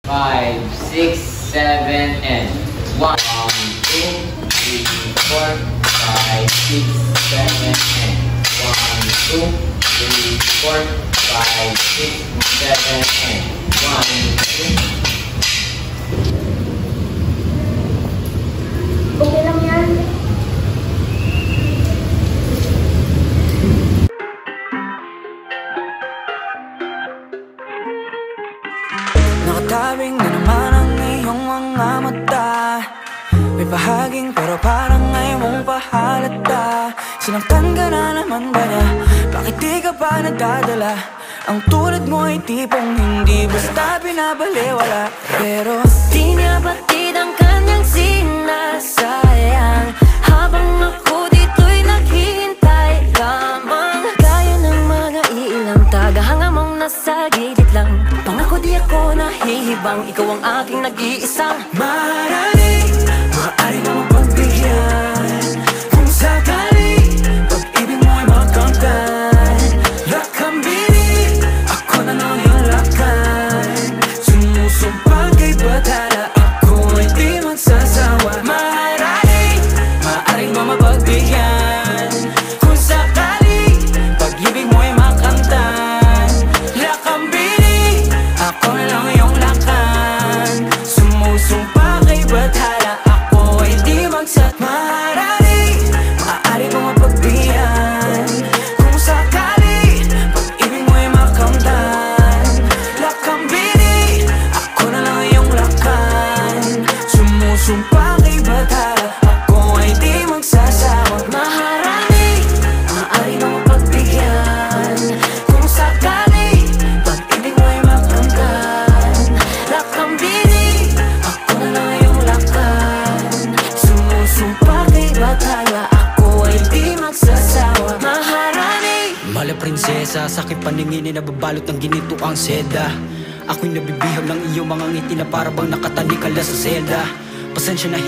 5, 6, 7, and 1, 2, 3, 4, 5, 6, 7, and 1, 2, 3, 4, 5, 6, 7, and 1, 2. Okay lang yan. Nakatabing na naman ang iyong mga mata. May bahaging pero parang ngayon mong pahalata. Sinaktan ka na naman ba niya? Bakit di ka pa nagdadala? Ang tulad mo ay tipong hindi basta binabaliwala. Pero di niya batid ang kanyang sinasayang, habang ako dito'y naghihintay lamang. Gaya ng mga ilang tagahanga mong nasa gilid lang. Pangako di ako nahihibang, ikaw ang aking nag-iisang maaaring mo mapagbigyan. Kung sakali pag-ibig mo ay makamtan, lakambini ako na lang yung lakan. Sumusumpang kay batala, ako ay di magsasawa. Maaaring mo mapagbigyan. Kung sakali pag-ibig mo ay makamtan, lakambini ako na lang yung lakan. Sumusumpang kay batala, ako ay di magsasawa. Maaari mo mapagbigyan. Kung sakali pag-ibig mo ay makamtan, lakambini ako na lang yung lakan. Sumusumpang kay batala, ako ay di magsasawa. maharani. Maaari mo mapagbigyan. Kung sakali pag-ibig mo ay makamtan, lakambini ako na lang yung lakan. Sumusumpang kay batala, ako ay di magsasawa. Maharani. Mala prinsesa, sakit paningin na nababalot ng ginito ang seda. Ako'y nabibihag ng iyong mga ngiti na parabang nakatalikala sa selda. Pasensya na